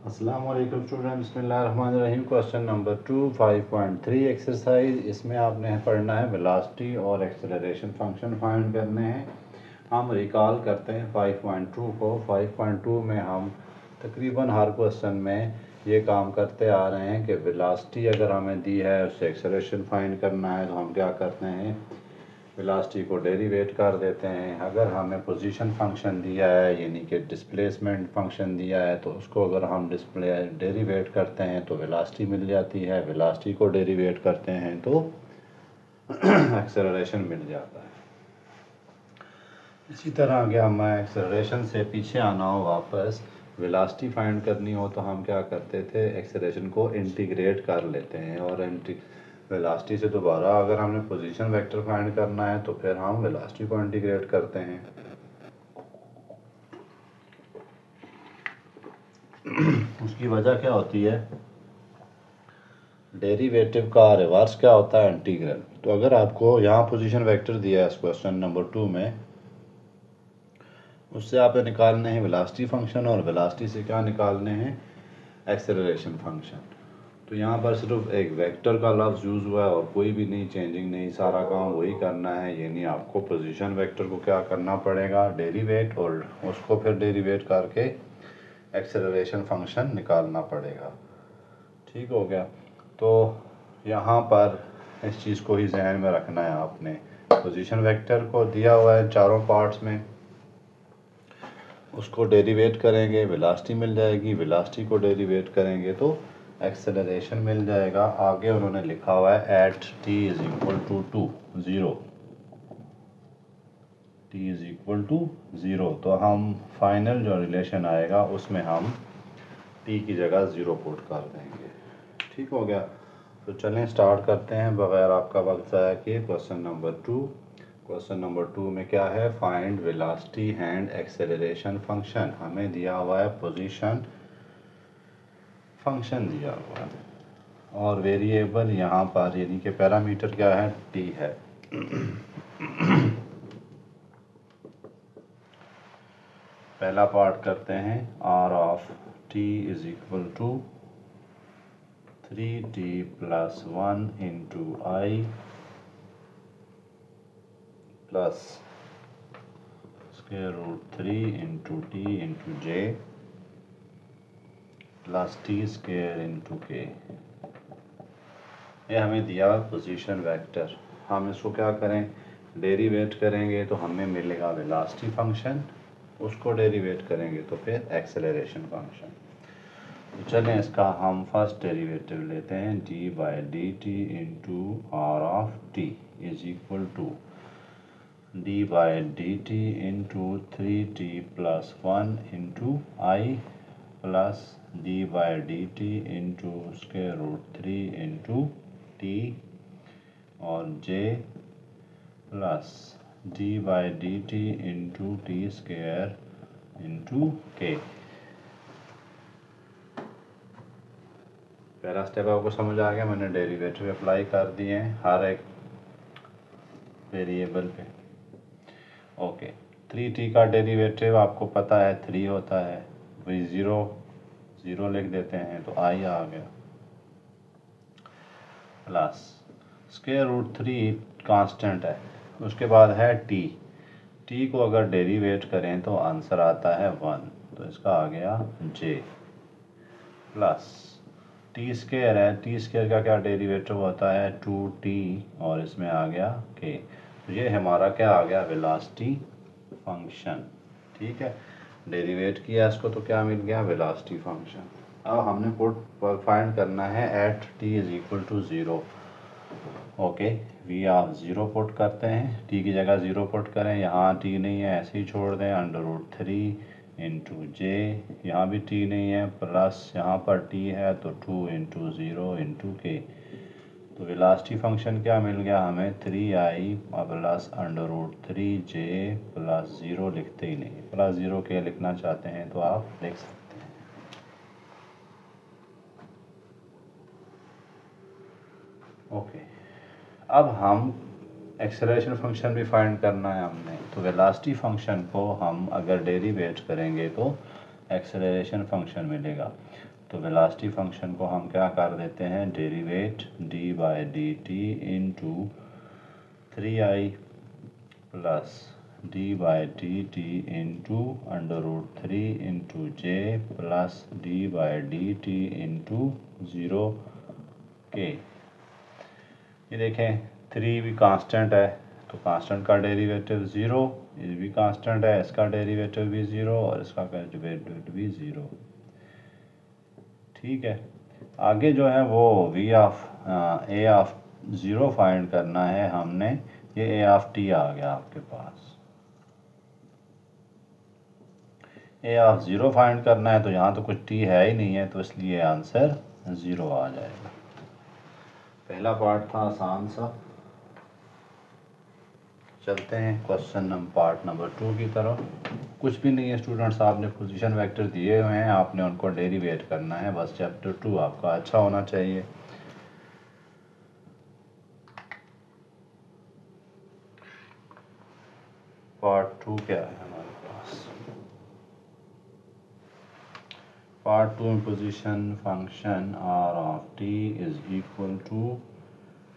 अस्सलाम वालेकुम स्टूडेंट, बिस्मिल्लाहिर्रहमानिर्रहीम। Question number 2 5.3 exercise. इसमें आपने पढ़ना है वेलोसिटी और एक्सेलरेशन फंक्शन फाइंड करने हैं। हम रिकॉल करते हैं 5.2 को। 5.2 में हम तकरीबन हर क्वेश्चन में ये काम करते आ रहे हैं कि वेलोसिटी अगर हमें दी है उससे एक्सेलरेशन फाइंड करना है तो हम क्या करते हैं, वेलोसिटी को डेरिवेट कर देते हैं। अगर हमें पोजीशन फंक्शन दिया है यानी कि डिस्प्लेसमेंट फंक्शन दिया है तो उसको अगर हम डेरिवेट करते हैं तो वेलोसिटी मिल जाती है। वेलोसिटी को डेरिवेट करते हैं तो एक्सेलरेशन मिल जाता है। इसी तरह अगर हमें एक्सेलरेशन से पीछे आना हो, वापस वेलोसिटी फाइंड करनी हो तो हम क्या करते थे, एक्सेलरेशन को इंटीग्रेट कर लेते हैं। और वेलोसिटी से दोबारा अगर हमने पोजीशन वेक्टर फाइंड करना है तो फिर हम वेलोसिटी को इंटीग्रेट करते हैं। उसकी वजह क्या होती है, डेरिवेटिव का रिवर्स क्या होता है, इंटीग्रल। तो अगर आपको यहाँ पोजीशन वेक्टर दिया है इस क्वेश्चन नंबर 2 में, उससे आपने निकालने हैं वेलोसिटी फंक्शन और वेलोसिटी से क्या निकालने हैं, एक्सेलरेशन फंक्शन। तो यहाँ पर सिर्फ एक वेक्टर का लफ्ज़ यूज़ हुआ है और कोई भी नहीं चेंजिंग नहीं, सारा काम वही करना है। यानी आपको पोजीशन वेक्टर को क्या करना पड़ेगा, डेरिवेट, और उसको फिर डेरिवेट करके एक्सेलरेशन फंक्शन निकालना पड़ेगा। ठीक हो गया। तो यहाँ पर इस चीज़ को ही जहन में रखना है आपने। पोजीशन वेक्टर को दिया हुआ है चारों पार्ट्स में, उसको डेरिवेट करेंगे, वेलोसिटी मिल जाएगी। वेलोसिटी को डेरिवेट करेंगे तो एक्सेलरेशन मिल जाएगा। आगे उन्होंने लिखा हुआ है at t is equal to 0, t is equal to 0। तो हम फाइनल जो रिलेशन आएगा उसमें हम t की जगह 0 पुट कर देंगे। ठीक हो गया। तो चलें स्टार्ट करते हैं बगैर आपका वक्त ज़ाया किए। Question number 2। क्वेश्चन नंबर 2 में क्या है, find velocity and acceleration function. हमें दिया हुआ है पोजीशन फंक्शन दिया हुआ है और वेरिएबल यहाँ पर यानी कि पैरामीटर क्या है, t है। पहला पार्ट करते हैं, r of t is equal to 3t plus 1 into I plus square root 3 into T into J plus T square into K. ये हमें दिया पोजीशन वेक्टर। हम इसको क्या करें, डेरिवेट करेंगे तो हमें मिलेगा वेलोसिटी फंक्शन, उसको डेरिवेट करेंगे तो फिर एक्सेलरेशन फंक्शन। तो चलें इसका हम फर्स्ट डेरिवेटिव लेते हैं, D by D T into R of T is equal to D by D T into 3t plus 1 into I plus D by D T into square root 3 into T और J plus D by D T into T square into K. पहला step आपको समझ आ गया, मैंने derivative apply कर दिए हैं हर एक वेरिएबल पे। ओके, 3t का डेरिवेटिव आपको पता है 3 होता है, वही 0 लिख देते हैं तो आई आ गया, प्लस स्क्वायर रूट 3 कांस्टेंट है, उसके बाद है t को अगर डेरिवेट करें तो आंसर आता है 1, तो इसका आ गया j प्लस टी स्क्वायर है, टी स्क्वायर का क्या डेरिवेटिव होता है 2t और इसमें आ गया k। तो ये हमारा क्या आ गया, वेलोसिटी फंक्शन। ठीक है, डेरिवेट किया इसको तो क्या मिल गया, वेलोसिटी फंक्शन। अब हमने पुट फाइंड करना है at t is equal to 0। Okay, we of 0 put करते हैं, t की जगह 0 पुट करें, यहाँ t नहीं है ऐसे ही छोड़ दें, अंडर रूट 3 इंटू जे, यहाँ भी t नहीं है, प्लस यहाँ पर t है तो 2 इंटू 0 इंटू के। तो वेलोसिटी फंक्शन क्या मिल गया हमें, 3i plus under root 3j plus 0 लिखते ही नहीं, प्लस 0 के लिखना चाहते हैं तो आप लिख सकते हैं। ओके, अब हम एक्सेलरेशन फंक्शन भी फाइंड करना है हमने, तो वेलोसिटी फंक्शन को हम अगर डेरिवेट करेंगे तो एक्सेलरेशन फंक्शन मिलेगा। तो वेलोसिटी फंक्शन को हम क्या कर देते हैं, derivative D by D T into 3i plus D by D T into √3 into J plus D by D T into 0k। ये देखें 3 भी कांस्टेंट है तो कांस्टेंट का डेरिवेटिव 0, ये भी कांस्टेंट है, इसका डेरिवेटिव भी 0 और इसका डेरिवेटिव भी 0। ठीक है, आगे जो है वो ए ऑफ 0 फाइंड करना है हमने। ये ए ऑफ टी आ गया आपके पास। ए ऑफ 0 फाइंड करना है तो यहाँ तो कुछ टी है ही नहीं है, तो इसलिए आंसर 0 आ जाएगा। पहला पार्ट था आसान सा। चलते हैं पार्ट नंबर 2 की तरफ। कुछ भी नहीं है स्टूडेंट्स, आपने पोजीशन वेक्टर दिए हुए हैं, आपने उनको डेरिवेट करना है बस। चैप्टर 2 आपका अच्छा होना चाहिए। पार्ट 2 क्या है हमारे पास? पार्ट 2 में position function R of T is equal to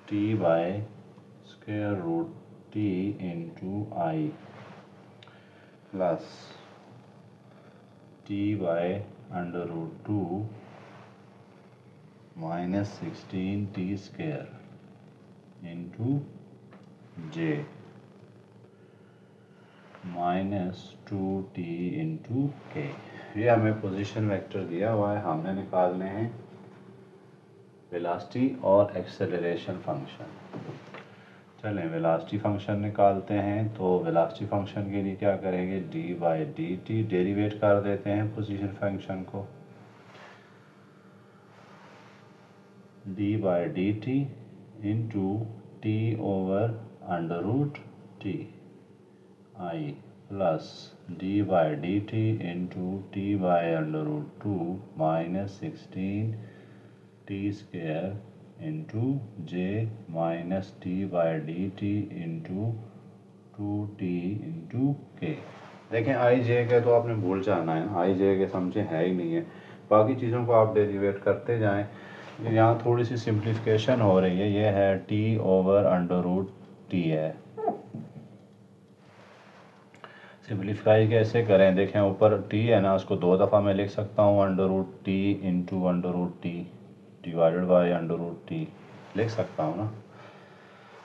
T by square root T into I plus T by √2 minus 16t square into J minus 2t into K. ये हमें पोजीशन वेक्टर दिया हुआ है, हमने निकालने हैं वेलोसिटी और एक्सेलरेशन फंक्शन। चलें वेलोसिटी फंक्शन निकालते हैं। तो वेलोसिटी फंक्शन के लिए क्या करेंगे, D by D T derivative कर देते हैं पोजीशन फंक्शन को। D by D T into T over √t I plus D by D T into T by √2 minus 16t square into J minus T by D T into 2t into के। देखें आई जे के तो आपने भूल जाना है, आई जे के समझे है ही नहीं है, बाकी चीज़ों को आप डेरिवेट करते जाएं। यहाँ थोड़ी सी सिंप्लीफिकेशन हो रही है। ये है टी ओवर √t है। सिंप्लीफाई कैसे करें, देखें ऊपर t है ना, उसको 2 दफ़ा मैं लिख सकता हूँ √t into √t divided by √t लिख सकता हूँ ना,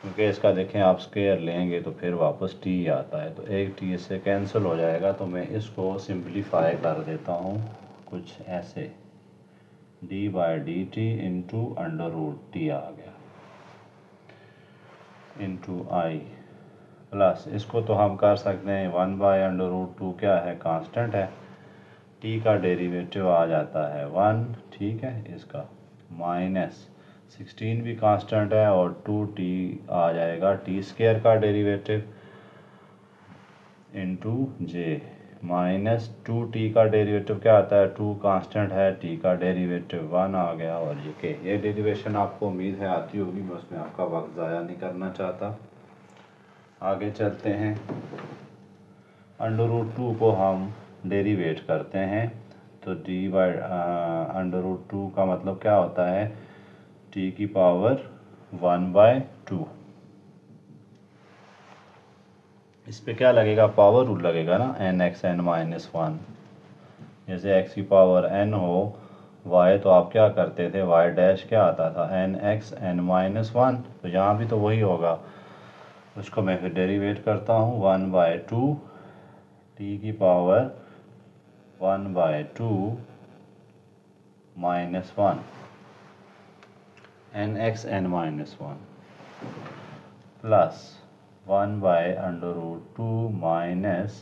क्योंकि इसका देखें आप स्क्वायर लेंगे तो फिर वापस t आता है, तो एक t इससे कैंसिल हो जाएगा। तो मैं इसको सिंप्लीफाई कर देता हूँ कुछ ऐसे, D by D T into √t आ गया इंटू आई प्लस इसको तो हम कर सकते हैं 1 बाई √2 क्या है, कांस्टेंट है, t का डेरिवेटिव आ जाता है 1। ठीक है, इसका माइनस 16 भी कांस्टेंट है और 2t आ जाएगा, t स्क्वायर का डेरिवेटिव इंटू जे माइनस 2t का डेरिवेटिव क्या आता है, 2 कांस्टेंट है, t का डेरिवेटिव 1 आ गया। और ये के ये डेरिवेशन आपको उम्मीद है आती होगी, मैं उसमें आपका वक्त ज़ाया नहीं करना चाहता। आगे चलते हैं, √2 को हम डेरिवेट करते हैं। तो डी बाई √2 का मतलब क्या होता है, t की पावर 1/2। इस पे क्या लगेगा, पावर रूल लगेगा ना, n(x(n-1)। जैसे x की पावर n हो y, तो आप क्या करते थे, y डैश क्या आता था, n(x(n-1)। तो यहाँ भी तो वही होगा, उसको मैं फिर डेरिवेट करता हूँ 1/2 t की power 1/2 minus 1 n(x(n-1) plus 1/√2 minus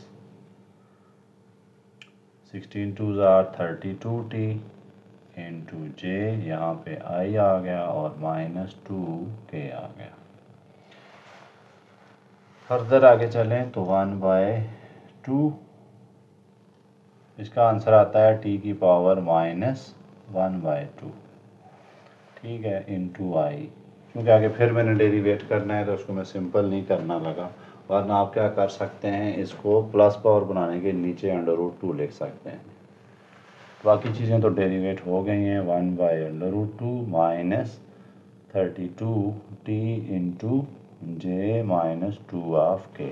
16 2s are 32t into J, यहाँ पे i आ गया और माइनस 2k आ गया। फर्दर आगे चलें तो 1/2, इसका आंसर आता है t की पावर माइनस 1/2। ठीक है, इंटू आई, क्योंकि आगे फिर मैंने डेरिवेट करना है तो उसको मैं सिंपल नहीं करना लगा, वरना आप क्या कर सकते हैं, इसको प्लस पावर बनाने के नीचे √2 लिख सकते हैं। बाकी चीज़ें तो डेरिवेट हो गई हैं। 1/√2 minus 32t into J minus 2 of के।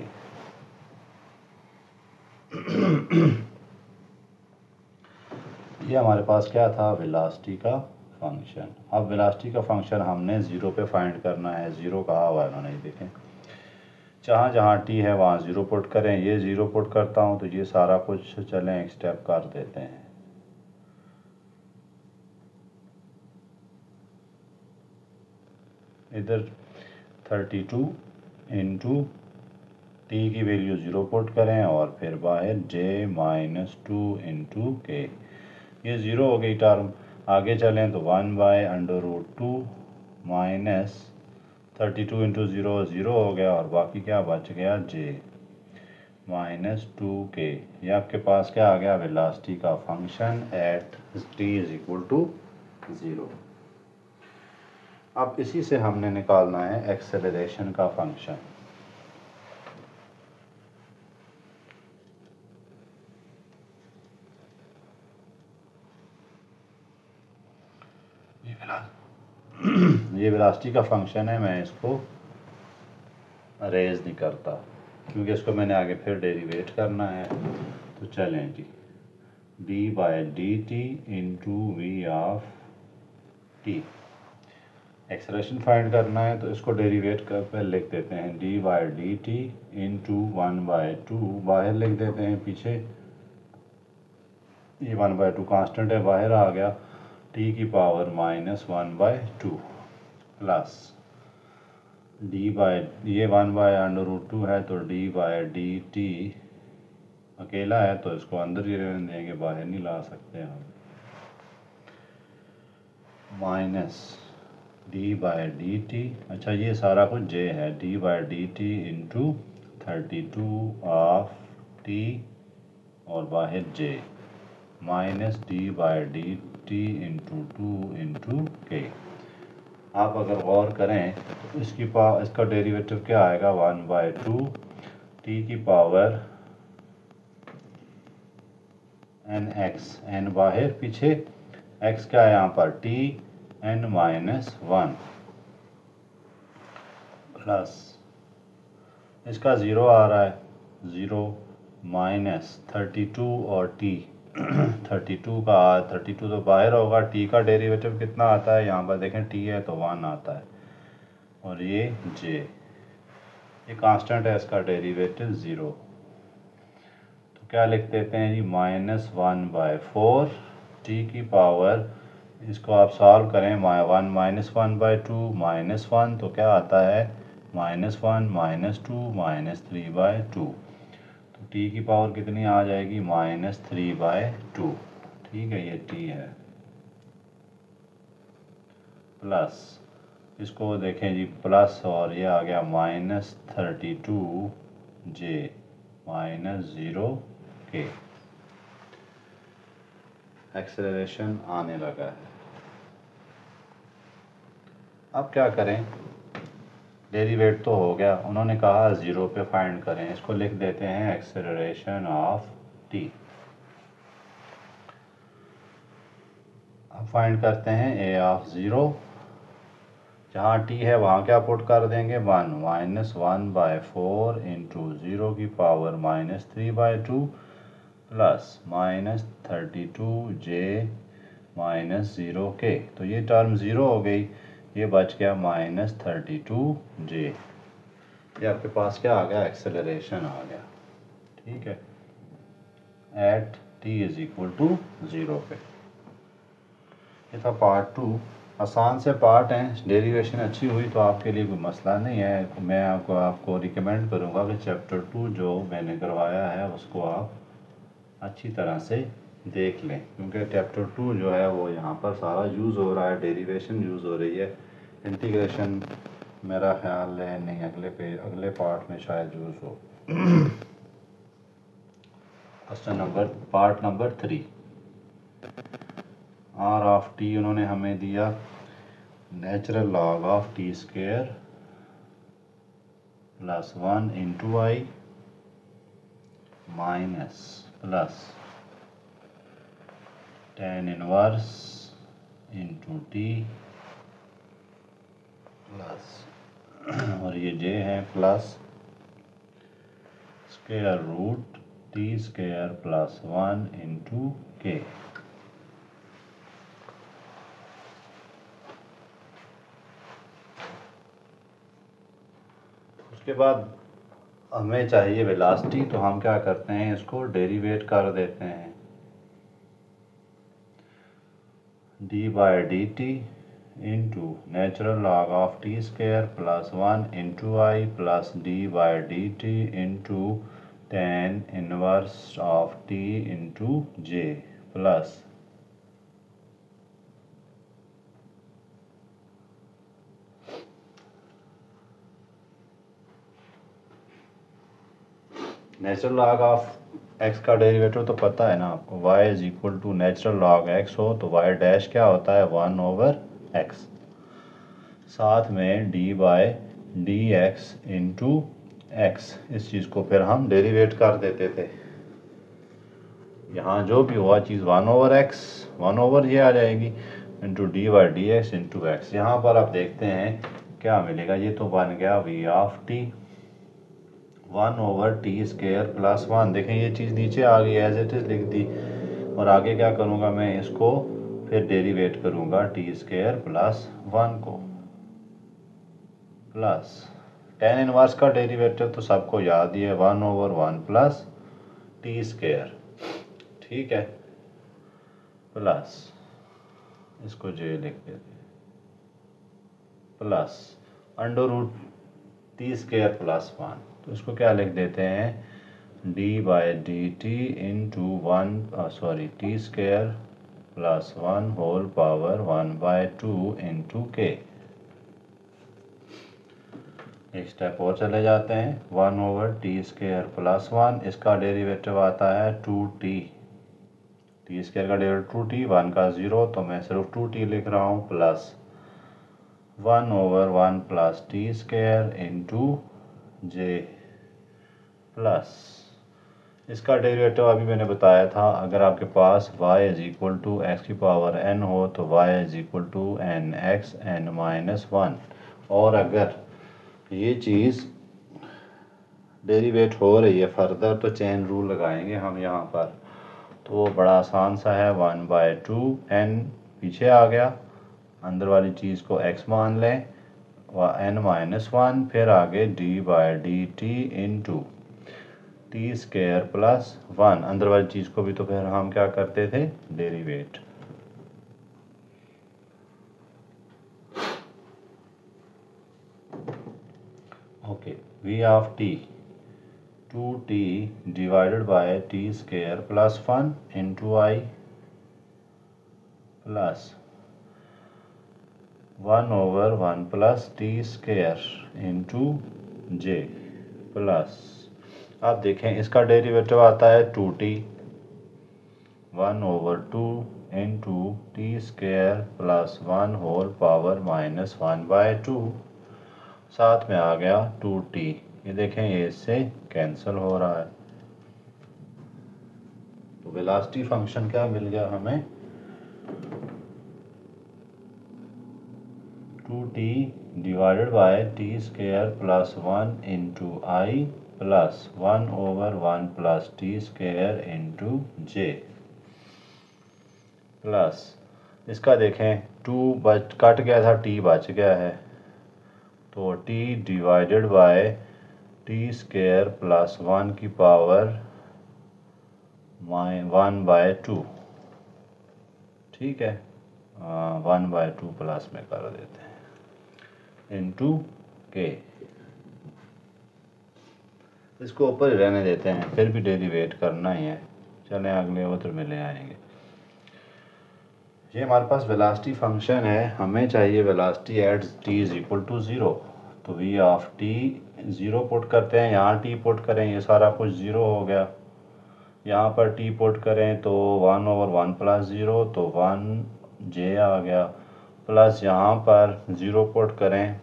ये हमारे पास क्या था, वेलोसिटी का फंक्शन। अब वेलोसिटी का फंक्शन हमने ज़ीरो पे फाइंड करना है। ज़ीरो कहा हुआ है उन्होंने, देखें जहाँ जहाँ टी है वहाँ ज़ीरो पुट करें। ये ज़ीरो पुट करता हूँ तो ये सारा कुछ चलें एक स्टेप कर देते हैं। इधर 32 इंटू टी की वैल्यू ज़ीरो पुट करें और फिर बाहर जे माइनस 2 इंटू के। ये ज़ीरो हो गई टर्म। आगे चलें तो 1/√2 माइनस 32 इंटू ज़ीरो ज़ीरो हो गया और बाकी क्या बच गया, जे माइनस 2k। ये आपके पास क्या आ गया, वेलोसिटी का function at t is equal to 0। अब इसी से हमने निकालना है एक्सेलरेशन का फंक्शन। ये वेलोसिटी का फंक्शन है, मैं इसको अरेज नहीं करता क्योंकि इसको मैंने आगे फिर डेरिवेट करना है। तो चलें जी, d/dt into we of T. Acceleration find करना है तो इसको डेरिवेट कर पर लिख देते हैं d/dt इंटू 1/2 बाहर लिख देते हैं पीछे। ये 1/2 कांस्टेंट है, बाहर आ गया t की पावर -1/2 प्लस ये 1/√2 है तो d/dt अकेला है तो इसको अंदर ही रहने देंगे, बाहर नहीं ला सकते हम। माइनस d/dt, अच्छा ये सारा कुछ j है, d/dt इंटू 32 ऑफ t और बाहर j minus d/dt into 2 into के। आप अगर गौर करें तो इसका डेरिवेटिव क्या आएगा, 1/2 t की पावर nx, n बाहर पीछे x क्या है यहाँ पर t n-1 प्लस इसका ज़ीरो आ रहा है, ज़ीरो माइनस 32 और t 32 तो बाहर होगा। t का डेरिवेटिव कितना आता है, यहाँ पर देखें t है तो 1 आता है और ये j, ये कांस्टेंट है, इसका डेरिवेटिव 0। तो क्या लिख देते हैं जी, -1/4 t की पावर, इसको आप सॉल्व करें, 1 -1/2 -1 तो क्या आता है, -1 -2 -3/2। तो t की पावर कितनी आ जाएगी, -3/2। ठीक है, ये t है। प्लस इसको देखें जी, प्लस और ये आ गया -32 j -0k। एक्सेलरेशन आने लगा है। अब क्या करें, डेरिवेट तो हो गया, उन्होंने कहा ज़ीरो पे फाइंड करें, इसको लिख देते हैं एक्सेलरेशन ऑफ t। अब फाइंड करते हैं a ऑफ 0, जहाँ t है वहाँ क्या पुट कर देंगे, 1 -1/4 इंटू 0 की पावर -3/2 प्लस -32 j -0k। तो ये टर्म 0 हो गई, ये बच गया -32 j। ये आपके पास क्या आ गया, एक्सेलरेशन आ गया। ठीक है, at t is equal to 0 पे। ये था पार्ट 2। आसान से पार्ट हैं, डेरिवेशन अच्छी हुई तो आपके लिए कोई मसला नहीं है। मैं आपको रिकमेंड करूँगा कि चैप्टर 2 जो मैंने करवाया है उसको आप अच्छी तरह से देख लें, क्योंकि चैप्टर 2 जो है वो यहाँ पर सारा यूज़ हो रहा है, डेरिवेशन यूज़ हो रही है। इंटीग्रेशन मेरा ख्याल है नहीं, अगले पार्ट में शायद यूज़ हो। Question part number 3, r of t उन्होंने हमें दिया natural log of t square plus 1 into i minus plus tan inverse into t plus और ये जे है plus square root t square plus 1 into k. उसके बाद हमें चाहिए वेलोसिटी, तो हम क्या करते हैं, इसको डेरिवेट कर देते हैं। D by D T into natural log of t square plus 1 into I plus D by D T into tan inverse of t into J plus natural log of x का derivative तो पता है ना आपको, y is equal to natural log x हो तो y dash क्या होता है 1 ओवर एक्स, साथ में d by d x into x, इस चीज़ को फिर हम डेरिवेट कर देते थे। यहाँ जो भी हुआ चीज़ 1 ओवर एक्स 1 ओवर ये आ जाएगी into D by d x into x. यहाँ पर आप देखते हैं क्या मिलेगा, ये तो बन गया v of t 1 over t square plus 1। देखें ये चीज़ नीचे आ गई एज इट इज़ लिख दी, और आगे क्या करूँगा मैं, इसको फिर डेरिवेट करूँगा टी स्क्वायर प्लस 1 को प्लस टेन इनवर्स का डेरिवेटिव तो सबको याद ही है 1 ओवर 1 प्लस टी स्क्वायर, ठीक है, प्लस इसको जे लिख देते हैं plus under root t square plus 1, तो इसको क्या लिख देते हैं D by D T into T square plus 1 whole power 1/2 into k. एक स्टेप और चले जाते हैं, 1 ओवर टी स्क्वायर प्लस 1, इसका डेरिवेटिव आता है 2t, टी स्क्वायर का डेरिवेटिव 2t, 1 का 0 तो मैं सिर्फ 2t लिख रहा हूँ, plus 1 over 1 plus T square into जे प्लस इसका डेरिवेटिव अभी मैंने बताया था, अगर आपके पास y is equal to X की पावर n हो तो y is equal to N X N minus 1, और अगर ये चीज़ डेरिवेट हो रही है फर्दर तो चेन रूल लगाएंगे हम यहाँ पर, तो वो बड़ा आसान सा है, 1/2 n पीछे आ गया, अंदर वाली चीज़ को x मान लें n माइनस 1, फिर आगे D by D T into T square plus 1, अंदर वाली चीज़ को भी तो फिर हम क्या करते थे derivate. Okay, we of t 2t divided by t square plus 1 into I plus 1 over 1 plus T square into J plus, आप देखें इसका डेरिवेटिव आता है 2t 1 over 2 into T square plus 1 whole power minus 1/2, साथ में आ गया 2t, ये देखें ये इससे कैंसिल हो रहा है, तो वेलोसिटी फंक्शन क्या मिल गया हमें 2t divided by t square plus 1 into I plus 1 over 1 plus T square into J plus, इसका देखें 2 कट गया था, t बच गया है, तो t divided by t square plus 1 की पावर 1/2, ठीक है, 1/2 प्लस में कर देते हैं इंटू के, इसको ऊपर ही रहने देते हैं, फिर भी डेरिवेट करना ही है, चलें अगले उतर में ले आएंगे। ये हमारे पास वेलोसिटी फंक्शन है, हमें चाहिए velocity at t is equal to 0, तो v ऑफ t 0 पुट करते हैं, यहाँ t पुट करें ये सारा कुछ 0 हो गया, यहाँ पर t पुट करें तो 1 ओवर 1 प्लस 0 तो 1 j आ गया, प्लस यहाँ पर 0 पुट करें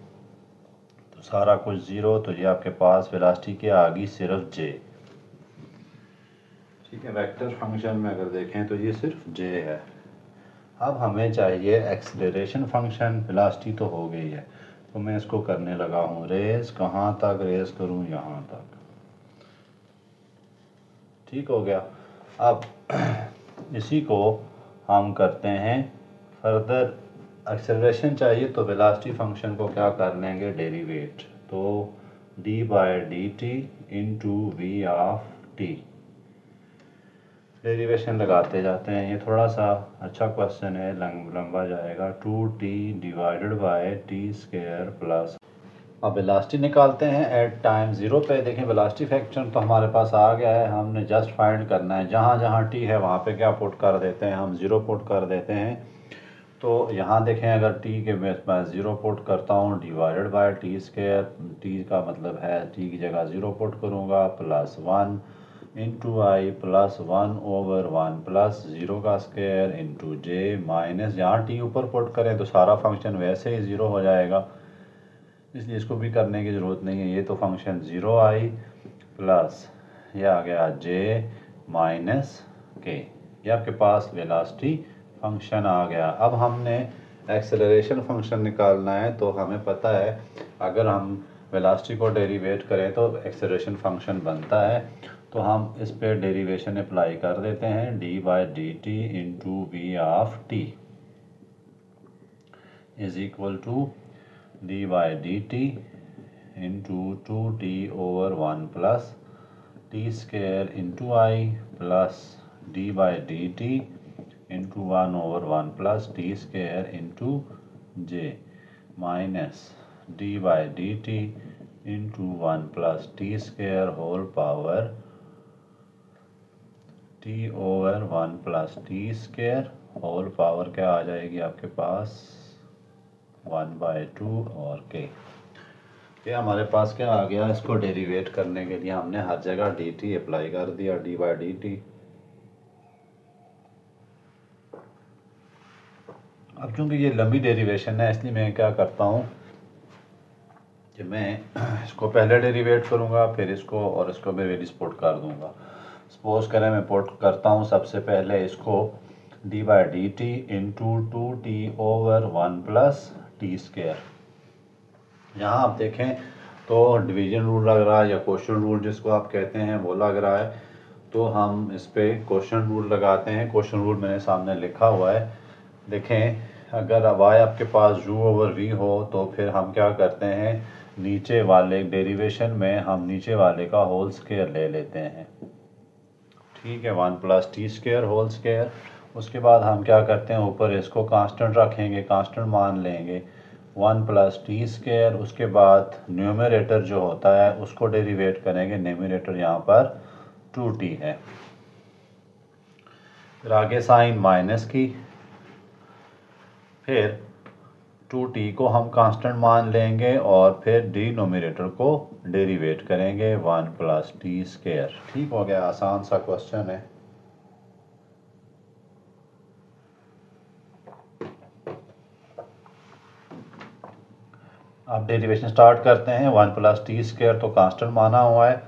तो सारा कुछ 0, तो ये आपके पास वेलोसिटी की आ गई सिर्फ j, ठीक है, वेक्टर फंक्शन में अगर देखें तो ये सिर्फ j है। अब हमें चाहिए एक्सेलरेशन फंक्शन। वेलोसिटी तो हो गई है, तो मैं इसको करने लगा हूँ रेस। कहाँ तक रेस करूँ? यहाँ तक। ठीक हो गया। अब इसी को हम करते हैं फर्दर। एक्सेलरेशन चाहिए तो वेलोसिटी फंक्शन को क्या कर लेंगे? डेरिवेट। तो d by d T into we of t. Derivation लगाते जाते हैं। ये थोड़ा सा अच्छा क्वेश्चन है, लंबा जाएगा। 2t divided by t square plus. अब वेलोसिटी निकालते हैं एट टाइम 0 पे। देखें वेलोसिटी फंक्शन तो हमारे पास आ गया है, हमने जस्ट फाइंड करना है। जहाँ जहाँ टी है वहाँ पे क्या पुट कर देते हैं? हम 0 पुट कर देते हैं। तो यहाँ देखें, अगर टी के मैं 0 पुट करता हूँ divided by t square, T का मतलब है टी की जगह 0 पुट करूँगा, प्लस 1 इंटू आई प्लस 1/1 प्लस 0 का स्क्वायर इंटू जे माइनस, यहाँ टी ऊपर पुट करें तो सारा फंक्शन वैसे ही 0 हो जाएगा, इसलिए इसको भी करने की ज़रूरत नहीं है। ये तो फंक्शन 0 आई प्लस ये आ गया जे माइनस के। ये आपके पास वेलोसिटी फंक्शन आ गया। अब हमने एक्सेलरेशन फंक्शन निकालना है। तो हमें पता है अगर हम वेलोसिटी को डेरिवेट करें तो एक्सेलरेशन फंक्शन बनता है। तो हम इस पे डेरिवेशन अप्लाई कर देते हैं। D by D T into we of T is equal to D by D T into 2t over 1 plus T square into I plus D by D T into 1/1 plus T square into J minus d by D T into 1 plus T square whole power t over 1 plus T square whole power क्या आ जाएगी आपके पास? 1/2 और के। ये हमारे पास क्या आ गया? इसको डेरिवेट करने के लिए हमने हर जगह डी टी अप्लाई कर दिया, डी बाई डी टी। अब चूंकि ये लंबी डेरिवेशन है, इसलिए मैं क्या करता हूँ कि मैं इसको पहले डेरिवेट करूँगा, फिर इसको और इसको मैं वेरियस पुट कर दूँगा। सपोज करें मैं पुट करता हूँ सबसे पहले इसको D by D T into 2t over 1 plus T square. यहाँ आप देखें तो डिवीजन रूल लग रहा है या क्वोशंट रूल जिसको आप कहते हैं वो लग रहा है। तो हम इस पे क्वोशंट रूल लगाते हैं। क्वोशंट रूल मैंने सामने लिखा हुआ है। देखें अगर अब y आपके पास u ओवर v हो तो फिर हम क्या करते हैं, नीचे वाले डेरिवेशन में हम नीचे वाले का होल स्क्वायर ले लेते हैं। ठीक है, 1 plus T square whole square. उसके बाद हम क्या करते हैं, ऊपर इसको कांस्टेंट रखेंगे, कांस्टेंट मान लेंगे 1 प्लस टी स्क्वायर। उसके बाद न्यूमरेटर जो होता है उसको डेरिवेट करेंगे। न्यूमरेटर यहाँ पर 2t है। फिर आगे साइन माइनस की, फिर 2t को हम कांस्टेंट मान लेंगे और फिर डिनोमिनेटर को डेरिवेट करेंगे 1 प्लस टी स्क्वायर। ठीक हो गया, आसान सा क्वेश्चन है। अब डेरिवेशन स्टार्ट करते हैं। 1 प्लस टी स्क्वायर तो कांस्टेंट माना हुआ है,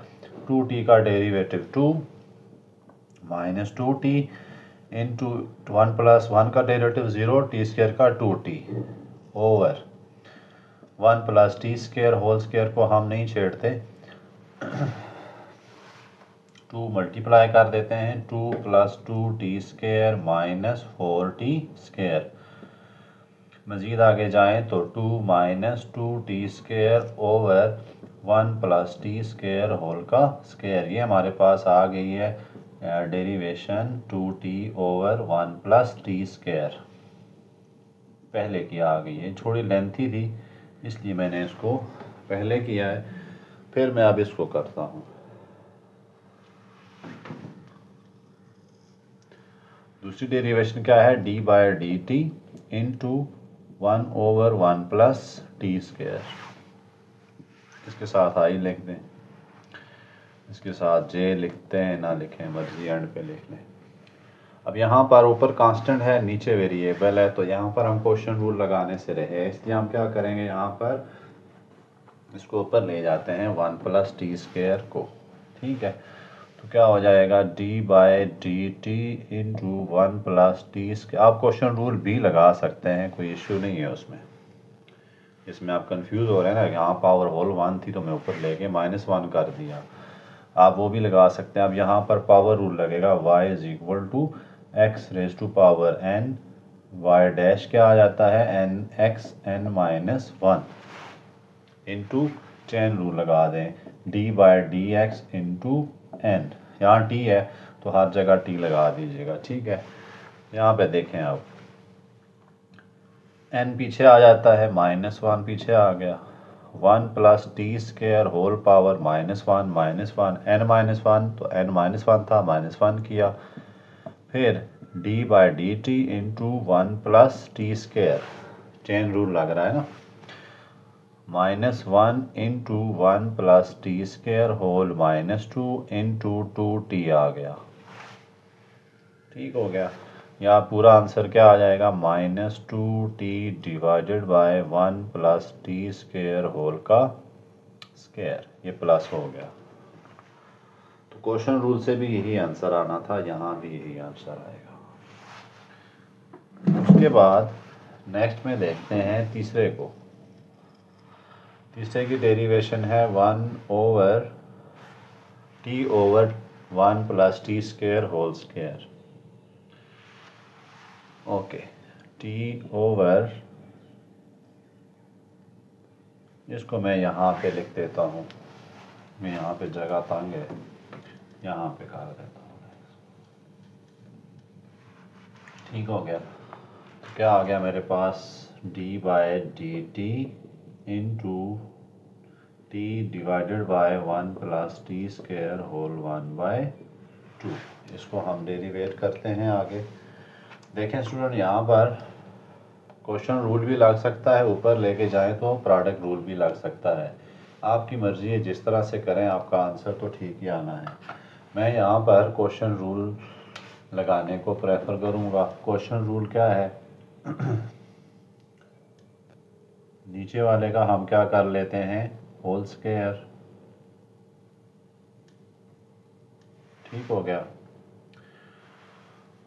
2t का derivative 2 minus 2t into 1 plus 1 का डेरिवेटिव 0, टी स्क्वायर का 2t over 1 plus T square whole square को हम नहीं छेड़ते, 2 मल्टीप्लाई कर देते हैं। 2 plus 2t square minus 4t square. मज़ीद आगे जाएं तो 2 minus 2t square over 1 plus T square whole का स्क्वायर। ये हमारे पास आ गई है derivation 2t over 1 plus T square. पहले की आ गई है, थोड़ी लेंथी थी इसलिए मैंने इसको पहले किया है। फिर मैं अब इसको करता हूँ। दूसरी डेरिवेशन क्या है? D by D T into 1 over 1 plus T square. इसके साथ आई लिख दें, इसके साथ जे लिखते हैं, ना लिखें मर्जी, एंड पे लिख लें। अब यहाँ पर ऊपर कांस्टेंट है, नीचे वेरिएबल है, तो यहाँ पर हम क्वोशंट रूल लगाने से रहे, इसलिए हम क्या करेंगे, यहाँ पर इसको ऊपर ले जाते हैं 1 प्लस टी स्क्वायर को। ठीक है, तो तो क्या हो जाएगा D by D T into 1 plus T square. आप क्वेश्चन रूल भी लगा सकते हैं, कोई इश्यू नहीं है उसमें। इसमें आप कंफ्यूज हो रहे हैं ना, यहाँ पावर होल 1 थी तो मैं ऊपर लेके -1 कर दिया, आप वो भी लगा सकते हैं। अब यहाँ पर पावर रूल लगेगा y is equal to x raise to power n, y dash क्या आ जाता है n x n minus 1 into chain rule लगा दें d by d x into n. यहाँ t है तो हर जगह t लगा दीजिएगा, ठीक है। यहाँ पे देखें आप n पीछे आ जाता है, -1 पीछे आ गया, 1 plus T square whole power -1 n -1 तो n -1 था, -1 किया, फिर d by D T into 1 plus T square, chain rule लग रहा है ना, -1 into 1 plus T square whole -2 into 2t आ गया, ठीक हो गया। या पूरा आंसर क्या आ जाएगा -2t divided by 1 plus T square whole का स्क्वायर, ये प्लस हो गया। तो क्वेश्चन रूल से भी यही आंसर आना था, यहाँ भी यही आंसर आएगा। उसके बाद नेक्स्ट में देखते हैं तीसरे को। तीसरे की डेरिवेशन है 1 over t over 1 plus T square whole square. Okay, t over, इसको मैं यहाँ पे लिख देता हूँ, मैं यहाँ पे जगह तंग है, यहाँ पे कर देता हूँ, ठीक हो गया। तो क्या आ गया मेरे पास d by D T into t divided by 1 plus T square whole 1/2। इसको हम डेरिवेट करते हैं आगे। देखें स्टूडेंट, यहाँ पर क्वेश्चन रूल भी लग सकता है, ऊपर लेके जाएं तो प्रोडक्ट रूल भी लग सकता है, आपकी मर्जी है, जिस तरह से करें आपका आंसर तो ठीक ही आना है। मैं यहाँ पर क्वेश्चन रूल लगाने को प्रेफर करूँगा। क्वेश्चन रूल क्या है नीचे वाले का हम क्या कर लेते हैं होल स्क्वायर, ठीक हो गया।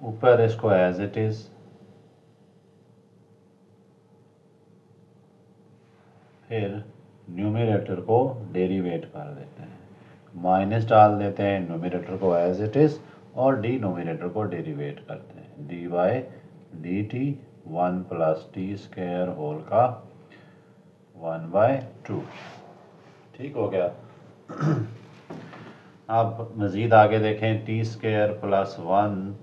ऊपर इसको एज इट इज, फिर न्यूमरेटर को डेरिवेट कर देते हैं, माइनस डाल देते हैं, न्यूमरेटर को एज इट इज और डिनोमिनेटर को डेरिवेट करते हैं, D by D t 1 plus T square whole का 1/2, ठीक हो गया। अब मज़ीद आगे देखें, टी स्क्वायर प्लस 1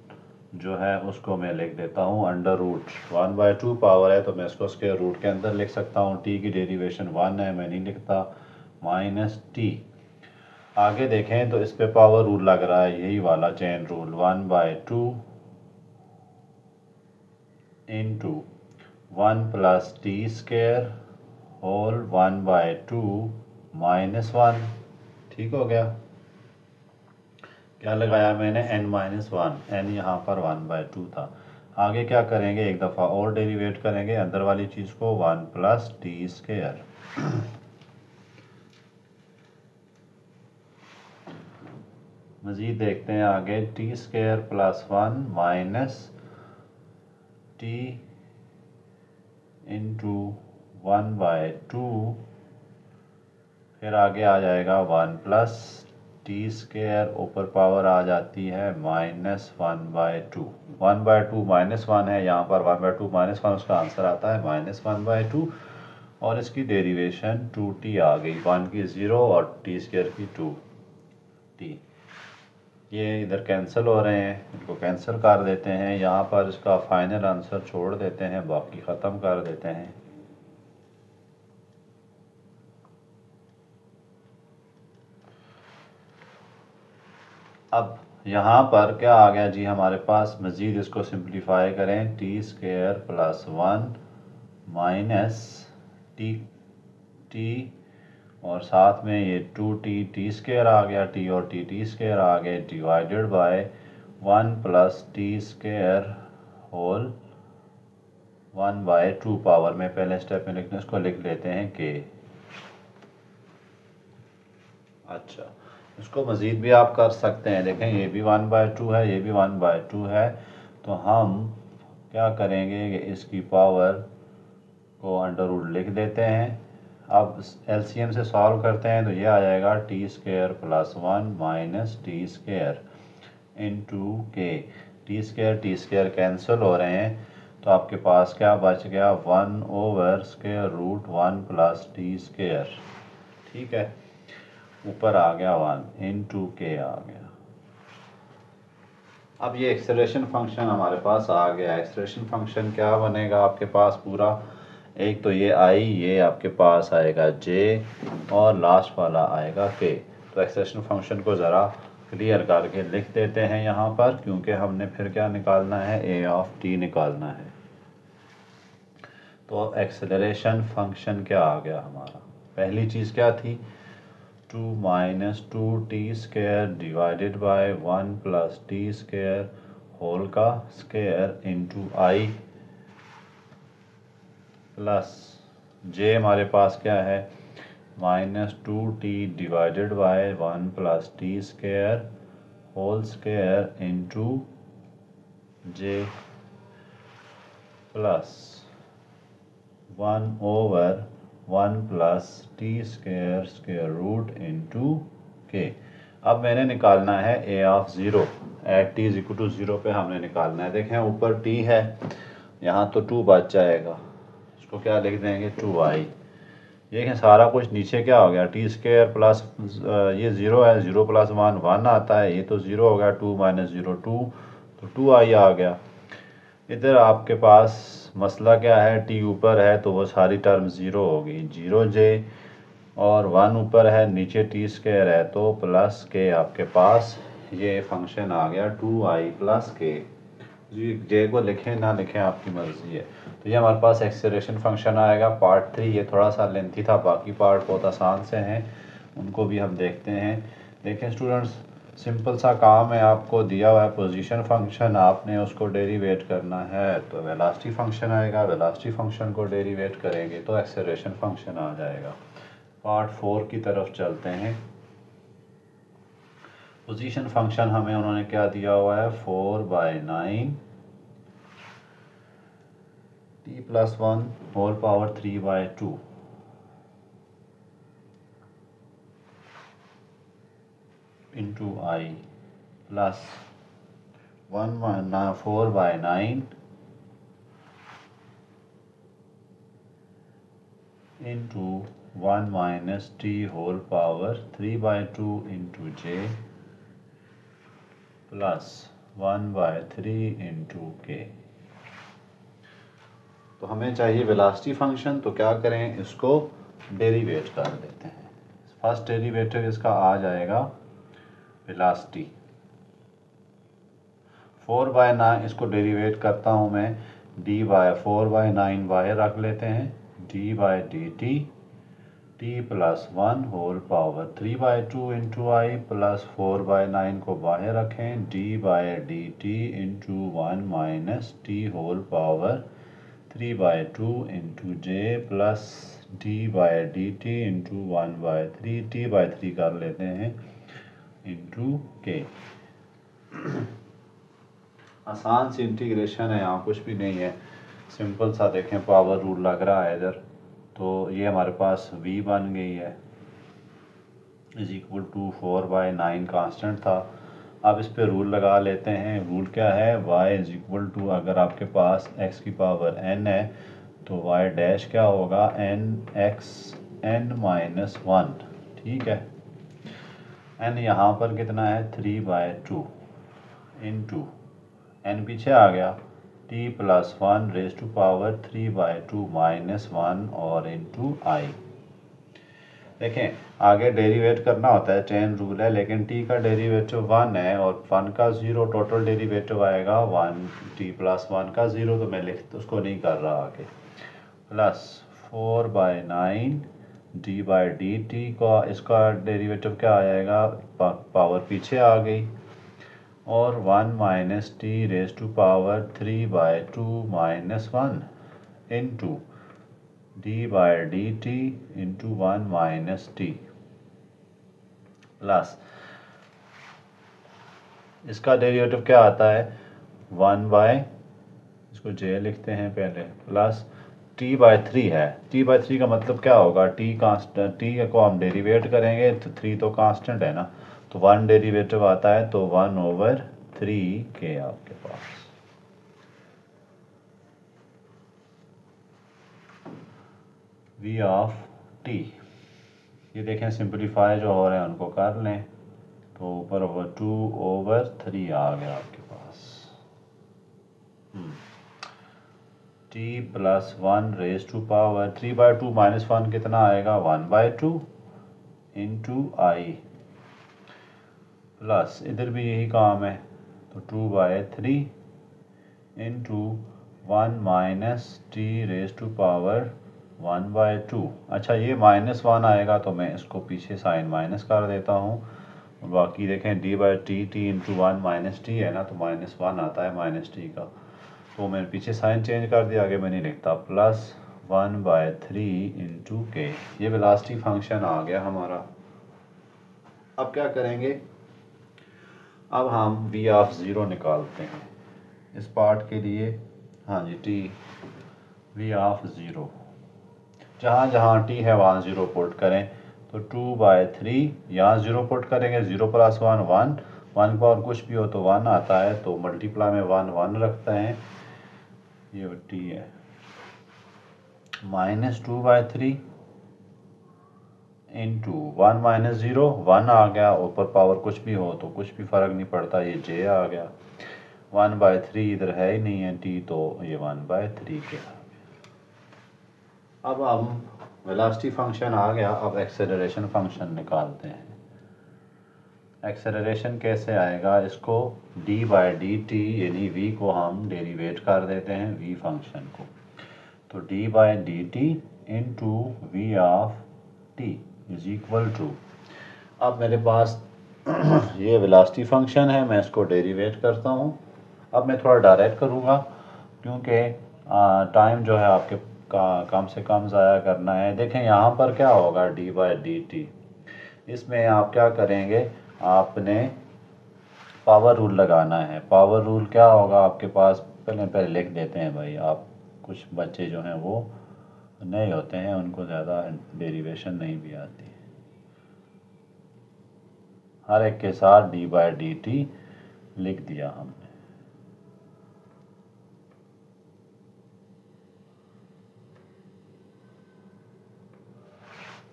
जो है उसको मैं लिख देता हूँ अंडर रूट, 1/2 पावर है तो मैं इसको स्क्वायर रूट के अंदर लिख सकता हूँ। टी की डेरिवेशन 1 है, मैं नहीं लिखता, माइनस टी। आगे देखें तो इस पे पावर रूल लग रहा है, यही वाला chain rule, 1/2 into 1 plus T square whole 1/2 -1, ठीक हो गया। क्या लगाया मैंने n-1, n यहाँ पर 1/2 था। आगे क्या करेंगे, एक दफ़ा और डेरिवेट करेंगे अंदर वाली चीज़ को, 1 प्लस टी स्क्वायर, मज़ीद देखते हैं आगे, T square plus 1 minus T into 1/2, फिर आगे आ जाएगा 1 प्लस टी स्क्वायर, ऊपर पावर आ जाती है -1/2, 1/2 -1 है, यहाँ पर 1/2 -1, उसका आंसर आता है -1/2, और इसकी डेरिवेशन 2t आ गई, 1 की 0 और टी स्क्वायर की 2t। ये इधर कैंसिल हो रहे हैं, इनको कैंसिल कर देते हैं, यहाँ पर इसका फाइनल आंसर छोड़ देते हैं, बाकी ख़त्म कर देते हैं। अब यहाँ पर क्या आ गया जी हमारे पास, मज़ीद इसको सिंप्लीफाई करें, T square plus 1 minus T और साथ में ये 2t टी स्क्वायर आ गया, टी और टी स्क्वायर आ गए, divided by 1 plus T square whole 1/2 पावर में पहले स्टेप में लिखने, इसको लिख लेते हैं के। अच्छा, इसको मज़ीद भी आप कर सकते हैं। देखें ये भी 1/2 है, ये भी 1/2 है, तो हम क्या करेंगे कि इसकी पावर को अंडर रूट लिख देते हैं। अब एलसीएम से सॉल्व करते हैं तो ये आ जाएगा t² + 1 - t² इंटू के। t² कैंसिल हो रहे हैं, तो आपके पास क्या बच गया, 1/√1 + t²। ठीक है, ऊपर आ गया 1 इंटू के आ गया। अब ये एक्सेलरेशन फंक्शन हमारे पास आ गया। एक्सेलरेशन फंक्शन क्या बनेगा आपके पास पूरा, एक तो ये आई, ये आपके पास आएगा जे, और लास्ट वाला आएगा के। तो एक्सेलरेशन फंक्शन को ज़रा क्लियर करके लिख देते हैं यहाँ पर, क्योंकि हमने फिर क्या निकालना है, ए ऑफ टी निकालना है। तो अब एक्सेलरेशन फंक्शन क्या आ गया हमारा, पहली चीज़ क्या थी, 2 - 2t² divided by 1 + t² whole का स्क्वायर इंटू आई प्लस जे हमारे पास क्या है, -2t divided by 1 + t² whole square into J plus 1/1 + t² square root into k. अब मैंने निकालना है ए ऑफ 0 एट t = 0 पे हमने निकालना है। देखें ऊपर t है, यहाँ तो 2 बच जाएगा, इसको क्या लिख देंगे, 2i। देखें सारा कुछ नीचे क्या हो गया, t² प्लस ये 0 है, 0 + 1 1 आता है, ये तो 0 हो गया, 2 - 0 2, तो 2i आ गया। इधर आपके पास मसला क्या है, t ऊपर है तो वो सारी टर्म 0 होगी, 0j, और 1 ऊपर है, नीचे t² है, तो प्लस के आपके पास ये फंक्शन आ गया 2i + k। जे को लिखें ना लिखें आपकी मर्ज़ी है। तो ये हमारे पास एक्सेलरेशन फंक्शन आएगा। पार्ट 3 ये थोड़ा सा लेंथी था, बाकी पार्ट बहुत आसान से हैं, उनको भी हम देखते हैं। देखें स्टूडेंट्स, सिंपल सा काम है, आपको दिया हुआ है पोजीशन फंक्शन, आपने उसको डेरिवेट करना है, तो वेलोसिटी फंक्शन आएगा, वेलोसिटी फंक्शन को डेरिवेट करेंगे तो एक्सेलरेशन फंक्शन आ जाएगा। पार्ट 4 की तरफ चलते हैं। पोजीशन फंक्शन हमें उन्होंने क्या दिया हुआ है, 4/9 t + 1 होल पावर 3/2 इंटू आई plus 4/9 into 1 - t whole power 3/2 into जे प्लस 1/3 इंटू के। तो हमें चाहिए वेलोसिटी फंक्शन, तो क्या करें, इसको डेरिवेट कर देते हैं। फर्स्ट डेरिवेटिव इसका आ जाएगा वेलोसिटी 4/9, इसको डेरिवेट करता हूँ मैं, d/4/9 y रख लेते हैं, d/dt t + 1 whole power 3/2 into आई प्लस 4/9 को बाहर रखें, d/dt into 1 - t whole power 3/2 into जे प्लस d/dt इंटू 1/3 t/3 कर लेते हैं इंटू के। आसान सी इंटीग्रेशन है, यहाँ कुछ भी नहीं है, सिंपल सा। देखें पावर रूल लग रहा है इधर, तो ये हमारे पास v बन गई है = 4/9 कांस्टेंट था। अब इस पे रूल लगा लेते हैं। रूल क्या है, y अगर आपके पास x की पावर n है तो y डैश क्या होगा, nx n-1। ठीक है, n यहाँ पर कितना है, 3/2 इंटू n पीछे आ गया, t + 1 रेज़ टू पावर 3/2 -1 और इंटू आई। देखें आगे डेरिवेट करना होता है, चेन रूल है, लेकिन t का डेरिवेटिव 1 है और 1 का 0, टोटल डेरिवेटिव आएगा 1, t + 1 का 0, तो मैं उसको नहीं कर रहा आगे, प्लस 4/9 d/dt का इसका डेरिवेटिव क्या आएगा, पावर पीछे आ गई, और 1 - t raise to power 3/2 -1 into d/dt into 1 - t plus इसका डेरिवेटिव क्या आता है 1 बाय, इसको जे लिखते हैं पहले, प्लस t/3 है। t/3 का मतलब क्या होगा, t को हम डेरिवेट करेंगे तो 3 तो कांस्टेंट है ना, तो 1 डेरिवेटिव आता है तो 1/3 आपके पास। v ऑफ t, ये देखें सिंपलीफाई जो हो रहे हैं उनको कर लें तो ऊपर 2/3 आ गया आपके पास। t plus 1 raise to power 3/2 माइनस 1 कितना आएगा 1/2 इंटू आई, प्लस इधर भी यही काम है तो 2/3 into 1 minus t raise to power 1/2। अच्छा ये -1 आएगा तो मैं इसको पीछे साइन माइनस कर देता हूँ, बाकी देखें d/t t into 1 minus T है ना, तो -1 आता है माइनस टी का, तो मैंने पीछे साइन चेंज कर दिया, आगे मैं नहीं लिखता, प्लस 1/3 इंटू के। ये वेलोसिटी फंक्शन आ गया हमारा। अब क्या करेंगे, अब हम v ऑफ 0 निकालते हैं इस पार्ट के लिए। हाँ जी, t v ऑफ 0, जहाँ जहाँ t है वहाँ 0 पुट करें, तो 2/3 यहाँ 0 पुट करेंगे, 0 प्लस 1 1, 1 का और कुछ भी हो तो 1 आता है, तो मल्टीप्लाई में 1 1 रखते हैं, ये t है, -2/3 इंटू 1 माइनस 0 1 आ गया, ऊपर पावर कुछ भी हो तो कुछ भी फ़र्क नहीं पड़ता, ये j आ गया, 1/3 इधर है ही नहीं है t, तो ये 1/3 के आ गया। अब हम वेलोसिटी फंक्शन आ गया, अब एक्सेलरेशन फंक्शन निकालते हैं। एक्सेलरेशन कैसे आएगा, इसको d/dt यानी v को हम डेरिवेट कर देते हैं v फंक्शन को, तो d/dt into we of t is equal to, अब मेरे पास ये वेलोसिटी फंक्शन है, मैं इसको डेरिवेट करता हूँ। अब मैं थोड़ा डायरेक्ट करूँगा क्योंकि टाइम जो है आपके कम से कम ज़ाया करना है। देखें यहाँ पर क्या होगा d/dt, इसमें आप क्या करेंगे, आपने पावर रूल लगाना है। पावर रूल क्या होगा आपके पास, पहले लिख देते हैं भाई, आप कुछ बच्चे जो हैं वो नए होते हैं, उनको ज़्यादा डेरिवेशन नहीं भी आती, हर एक के साथ d/dt लिख दिया हमने।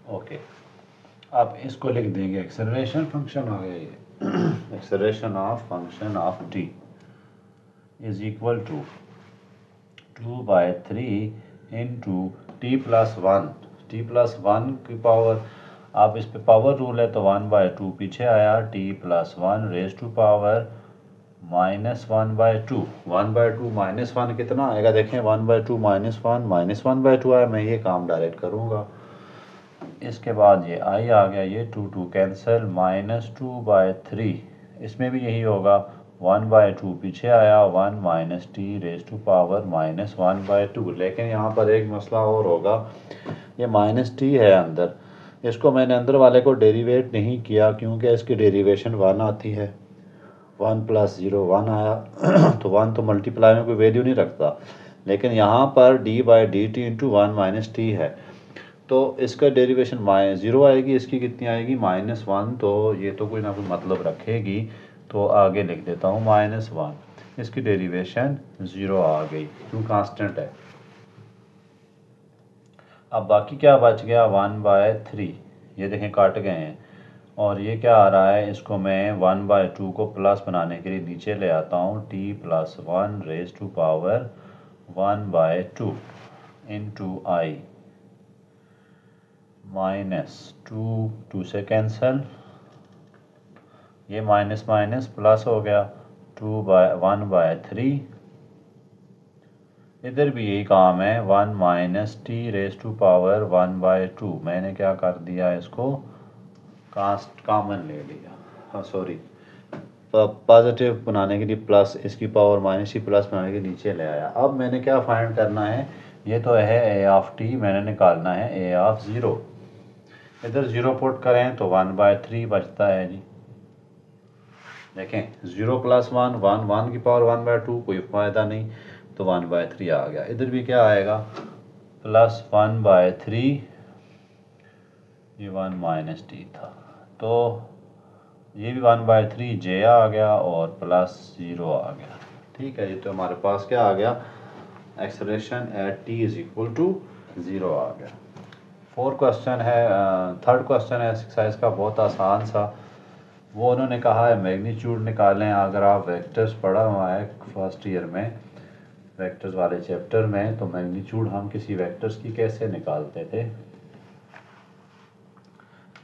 ओके, अब इसको लिख देंगे, एक्सेलरेशन फंक्शन आ गया ये, acceleration of function of t is equal to 2/3 into t plus 1 की पावर, आप इस पे पावर रूल है तो 1/2 पीछे आया, t plus 1 raise to power -1/2, 1/2 -1 कितना आएगा, देखें 1/2 -1 -1/2 आया, मैं ये काम डायरेक्ट करूँगा। इसके बाद ये i आ गया, ये 2 कैंसिल, -2/3, इसमें भी यही होगा, 1/2 पीछे आया, 1 minus t raise to power -1/2। लेकिन यहाँ पर एक मसला और होगा, ये -t है अंदर, इसको मैंने अंदर वाले को डेरिवेट नहीं किया क्योंकि इसकी डेरिवेशन 1 आती है, 1 + 0 1 आया तो 1 तो मल्टीप्लाई में कोई वैल्यू नहीं रखता, लेकिन यहाँ पर d/dt इंटू 1 माइनस टी है, तो इसका डेरिवेशन -0 आएगी, इसकी कितनी आएगी -1, तो ये तो कोई ना कोई मतलब रखेगी, तो आगे लिख देता हूँ -1, इसकी डेरिवेशन 0 आ गई क्यों कांस्टेंट है। अब बाकी क्या बच गया 1/3, ये देखें काट गए हैं, और ये क्या आ रहा है, इसको मैं 1/2 को प्लस बनाने के लिए नीचे ले आता हूँ, t + 1 raise to power 1/2 into I, -2 से कैंसिल, ये माइनस माइनस प्लस हो गया, 1/3, इधर भी यही काम है, 1 minus t raise to power 1/2, मैंने क्या कर दिया, इसको कॉमन ले लिया, हाँ सॉरी, पॉजिटिव बनाने के लिए प्लस, इसकी पावर -t प्लस बनाने के नीचे ले आया। अब मैंने क्या फाइंड करना है, ये तो है a ऑफ t, मैंने निकालना है a ऑफ 0, इधर 0 पुट करें तो 1/3 बचता है जी, देखें 0 + 1 1 1 की पावर 1/2 कोई फ़ायदा नहीं, तो 1/3 आ गया। इधर भी क्या आएगा +1/3, ये 1 - t था, तो ये भी 1/3 j आ गया और +0 आ गया। ठीक है, ये तो हमारे पास क्या आ गया, एक्सेलरेशन एट t = 0 आ गया। थर्ड क्वेश्चन है एक्सरसाइज का, बहुत आसान सा। वो उन्होंने कहा है मैग्नीट्यूड निकालें। अगर आप वेक्टर्स पढ़ा हुआ है फर्स्ट ईयर में, वेक्टर्स वाले चैप्टर में, तो मैग्नीट्यूड हम किसी वेक्टर्स की कैसे निकालते थे।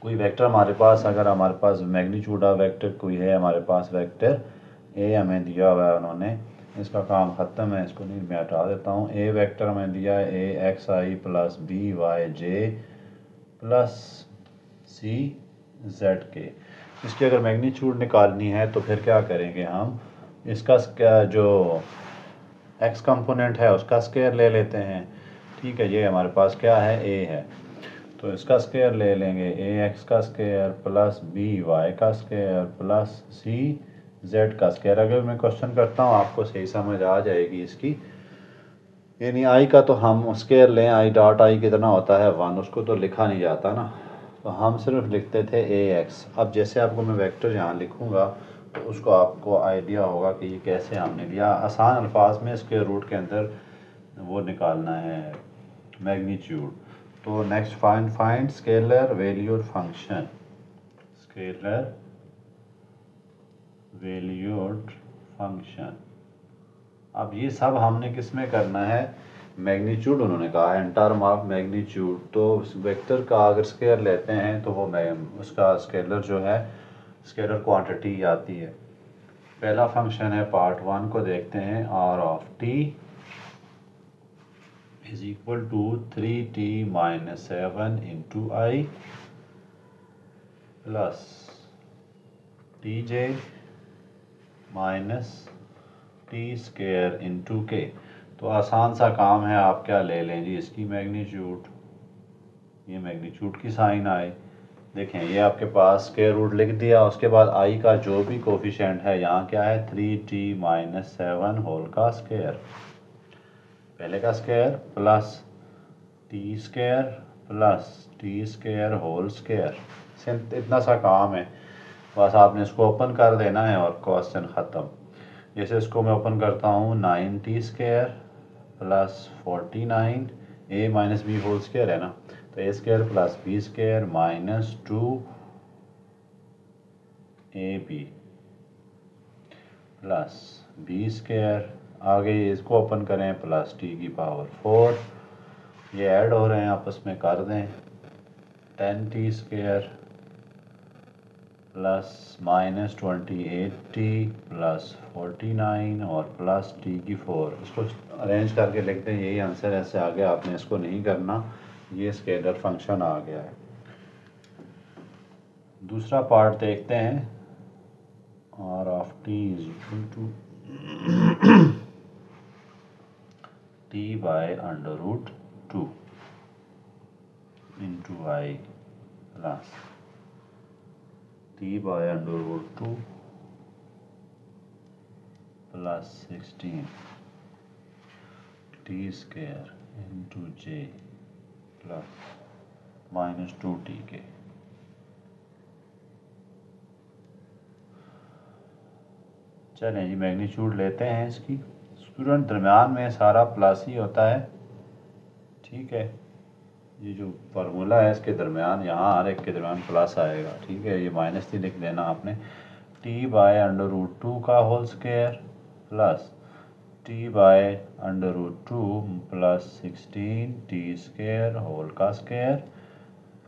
कोई वेक्टर हमारे पास, अगर हमारे पास मैग्नीट्यूड ऑफ वेक्टर कोई है, हमारे पास वेक्टर ए हमें दिया हुआ है उन्होंने, इसका काम ख़त्म है, इसको नहीं, मैं हटा देता हूँ। ए वेक्टर हमें दिया है AXI + BYJ + CZK। इसकी अगर मैग्नीट्यूड निकालनी है तो फिर क्या करेंगे हम, इसका जो एक्स कंपोनेंट है उसका स्क्वायर ले लेते हैं। ठीक है, ये हमारे पास क्या है, ए है, तो इसका स्क्वायर ले लेंगे, AX का स्क्वायर + BY का स्क्वायर + CZ का स्क्वायर। अगर मैं क्वेश्चन करता हूँ आपको सही समझ आ जाएगी इसकी। यानी आई का तो हम स्क्वायर लें, I.I कितना होता है 1, उसको तो लिखा नहीं जाता ना, तो हम सिर्फ लिखते थे AX। अब जैसे आपको मैं वेक्टर यहाँ लिखूँगा तो उसको आपको आइडिया होगा कि ये कैसे हमने लिया। आसान अल्फाज में स्क्वायर रूट के अंदर वो निकालना है मैग्नीट्यूड। तो next find scalar valued function, scalar valued function. अब ये सब हमने किस में करना है, मैग्नीट्यूड उन्होंने कहा है इन टर्म ऑफ मैग्नीट्यूड। तो वेक्टर का अगर स्केलर लेते हैं तो वो उसका स्केलर जो है, स्केलर क्वांटिटी आती है। पहला फंक्शन है पार्ट 1 को देखते हैं, r(t) = 3t - 7 × I + tj - t² × k। तो आसान सा काम है, आप क्या ले लें जी, इसकी मैग्नीट्यूड, ये मैग्नीट्यूड की साइन आए। देखें ये आपके पास स्क्वायर रूट लिख दिया, उसके बाद आई का जो भी कोफिशिएंट है, यहाँ क्या है 3t - 7 होल का स्क्वायर, पहले का square + t² + t² whole square. इतना सा काम है, बस आपने इसको ओपन कर देना है और क्वेश्चन ख़त्म। जैसे इसको मैं ओपन करता हूँ, 9t² + 49 a - b whole square है ना, तो a² + b² - 2ab + b²। आगे इसको ओपन करें, +t⁴, ये ऐड हो रहे हैं, आपस में कर दें। 10t² + -28t + 49 और +t⁴, इसको अरेंज करके लिख दें, यही आंसर है। ऐसे आगे आपने इसको नहीं करना, ये स्केलर फंक्शन आ गया है। दूसरा पार्ट देखते हैं, r(t) = t/√2 × I + t/√2 + 16 t² × j + -2tk। चलें जी, मैग्नीट्यूड लेते हैं इसकी। स्टूडेंट दरमियान में सारा प्लस ही होता है, ठीक है। ये जो फार्मूला है इसके दरमियान, यहाँ हर एक के दरमियान प्लस आएगा, ठीक है। ये माइनस नहीं लिख देना आपने। t/√2 का whole square + t/√2 + 16t² whole का स्क्वायर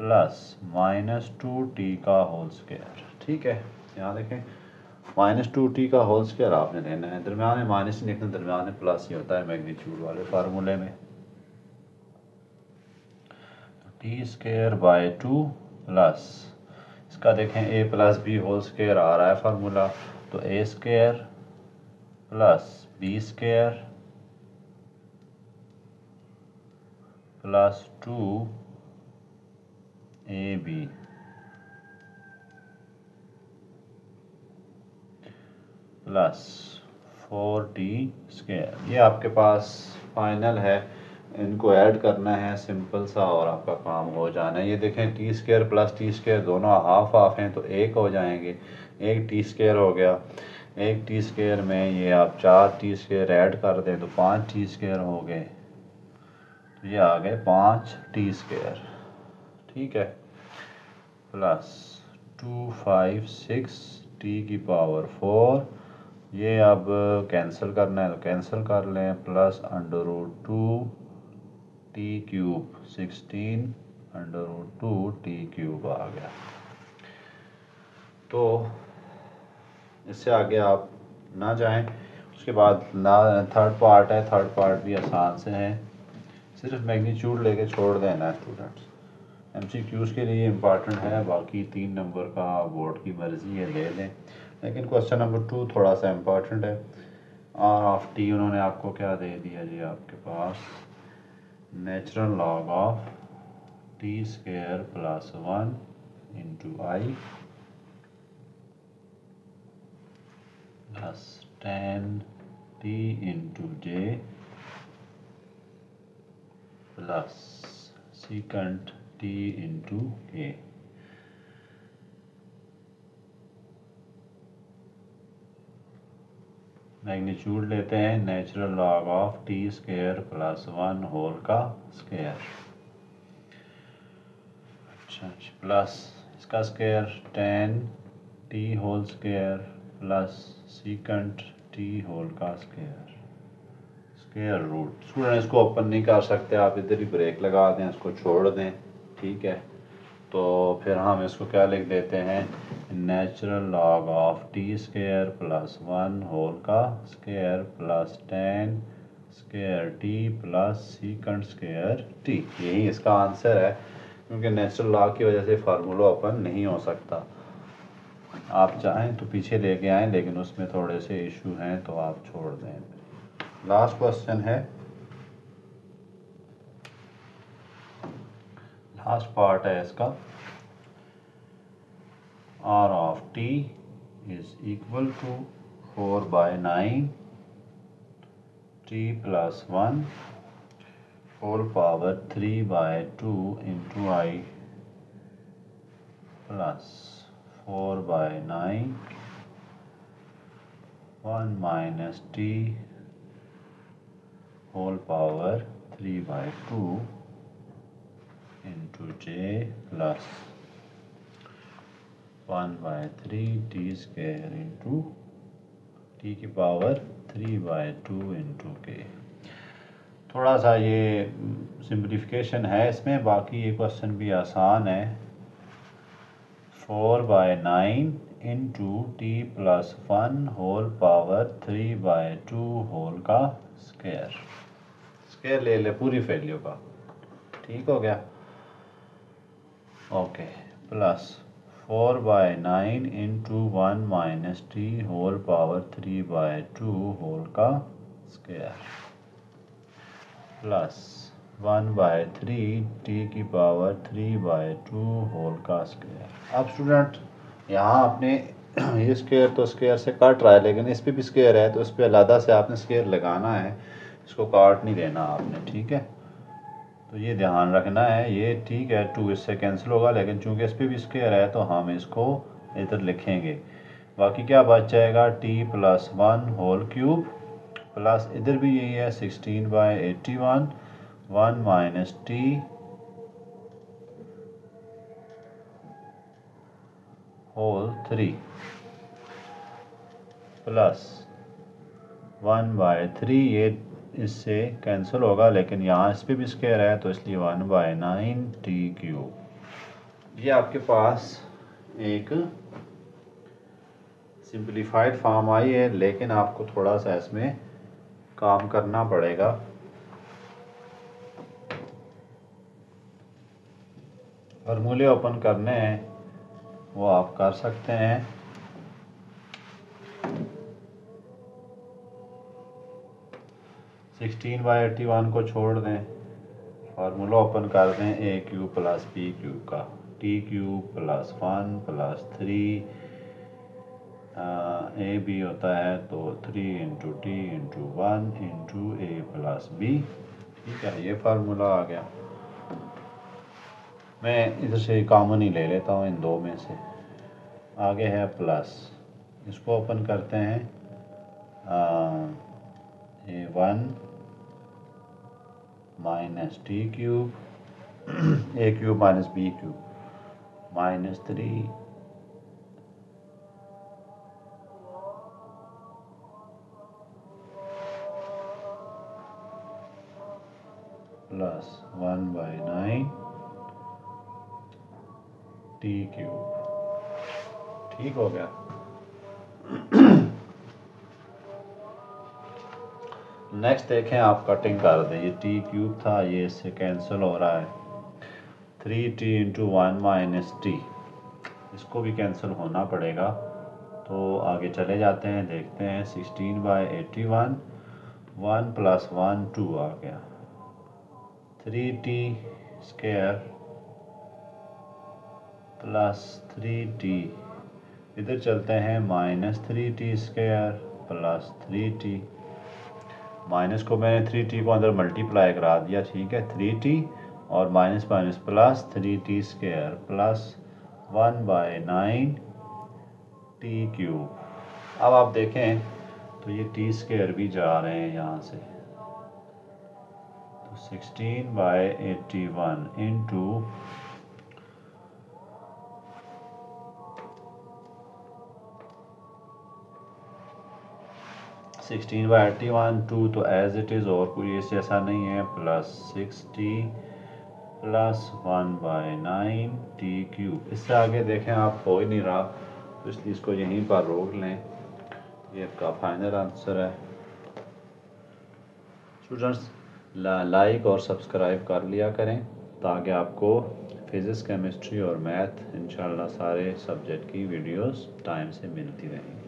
+ -2t का होल स्क्वायर, ठीक है। यहाँ देखें -2t का होल स्क्वायर आपने लेना है, दरमियान में माइनस नहीं लिखना, दरमियान में प्लस ही होता है मैग्नीट्यूड वाले फार्मूले में। t² प्लस, इसका देखें a + b होल स्क्वायर आ रहा है फार्मूला, तो a² + b² + 2ab plus 4t²। ये आपके पास फाइनल है, इनको ऐड करना है सिंपल सा और आपका काम हो जाना है। ये देखें t² प्लस t² दोनों हाफ हाफ हैं तो एक हो जाएंगे, एक t² हो गया। एक t² में ये आप 4t² ऐड कर दें तो 5t² हो गए, तो ये आ गए 5t²। ठीक है, प्लस 2 5 6 t⁴। ये अब कैंसिल करना है तो कैंसिल कर लें, प्लस √2 t³ 16 √2 t³ आ गया। तो इससे आगे आप ना जाएं। उसके बाद ना थर्ड पार्ट है, थर्ड पार्ट भी आसान से है, सिर्फ मैग्नीट्यूड लेके छोड़ देना है स्टूडेंट्स। MCQs के लिए इम्पॉर्टेंट है, बाकी 3 नंबर का बोर्ड की मर्ज़ी है ले लें, लेकिन क्वेश्चन नंबर 2 थोड़ा सा इम्पॉर्टेंट है। R(t) उन्होंने आपको क्या दे दिया जी, आपके पास natural log of t² plus 1 into i plus 10t into j plus second t into k। Magnitude लेते हैं natural log of t² plus 1 whole का स्क्वायर। अच्छा, प्लस इसका square 10t whole square plus second t whole का square, square root. Student इसको open नहीं कर सकते, आप इधर ही ब्रेक लगा दें, इसको छोड़ दें। ठीक है, तो फिर हम इसको क्या लिख देते हैं, natural log of t² plus 1 whole का square plus 10² t plus second t। यही इसका आंसर है, क्योंकि नेचुरल लॉग की वजह से फार्मूला ओपन नहीं हो सकता। आप चाहें तो पीछे लेके आएँ, लेकिन उसमें थोड़े से इशू हैं तो आप छोड़ दें। लास्ट क्वेश्चन है, लास्ट पार्ट है इसका। R of t is equal to 4/9 t plus 1 whole power 3/2 into I plus 4/9 1 minus t whole power 3/2 into j plus 1/3 t² into t⁴ 3/2 into k। थोड़ा सा ये सिंप्लीफिकेशन है इसमें, बाकी ये क्वेश्चन भी आसान है। 4/9 into t plus 1 whole power 3/2 whole का स्क्वायर। स्क्वायर ले ले पूरी वैल्यू का, ठीक हो गया। Okay, plus 4/9 into 1 minus t whole power 3/2 whole का स्क्वायर प्लस 1/3 t⁴ 3/2 होल का स्क्वायर। अब स्टूडेंट यहाँ आपने ये स्क्वायर तो स्क्वायर से कट रहा है, लेकिन इस पे भी स्क्वायर है तो इस पे अलग से आपने स्क्वायर लगाना है, इसको काट नहीं देना आपने। ठीक है, तो ये ध्यान रखना है। ये ठीक है, 2 इससे कैंसिल होगा, लेकिन चूंकि इस पे भी स्क्वायर है तो हम इसको इधर लिखेंगे। बाकी क्या बच जाएगा, t plus 1 whole cube plus इधर भी यही है 16/81 1 माइनस t होल 3 प्लस 1/3। ये इससे कैंसिल होगा, लेकिन यहाँ इस पे भी स्क्वायर है तो इसलिए 1/9 t³। ये आपके पास एक सिंप्लीफाइड फॉर्म आई है, लेकिन आपको थोड़ा सा इसमें काम करना पड़ेगा। फार्मूले ओपन करने हैं वो आप कर सकते हैं। सिक्सटीन बाई 81 को छोड़ दें, फार्मूला ओपन कर दें a³ प्लस b³ का, t³ plus 1 plus 3 A B होता है तो 3 इंटू टी इंटू 1 इंटू ए प्लस बी। ठीक है, ये फार्मूला आ गया। मैं इधर से कॉमन ही ले लेता हूँ इन दो में से। आगे है प्लस, इसको ओपन करते हैं। A 1 minus T cube A cube minus B cube minus 3 plus 1/9 T cube. ठीक हो गया। नेक्स्ट देखें, आप कटिंग कर दें। ये टी क्यूब था, ये इससे कैंसिल हो रहा है। 3t इंटू 1 माइनस टी, इसको भी कैंसिल होना पड़ेगा। तो आगे चले जाते हैं, देखते हैं। 16/81 1 प्लस 1 2 आ गया। 3t स्क्वायर प्लस 3t, इधर चलते हैं minus 3t square plus 3t। Minus को मैंने 3t को अंदर मल्टीप्लाई करा दिया। ठीक है, 3t और minus minus plus 3t square plus 1/9 T cube. अब आप देखें तो ये टी स्क्वायर भी जा रहे हैं यहाँ से, तो 16/81 इंटू 16/81 2 तो एज इट इज़, और कोई इससे ऐसा नहीं है, plus 6t plus 1/9 T cube. इससे आगे देखें आप हो ही नहीं रहा, तो इसलिए इसको यहीं पर रोक लें। ये आपका फाइनल आंसर है। स्टूडेंट्स, लाइक और सब्सक्राइब कर लिया करें ताकि आपको फिज़िक्स, केमिस्ट्री और मैथ इंशाल्लाह सारे सब्जेक्ट की वीडियोस टाइम से मिलती रहें।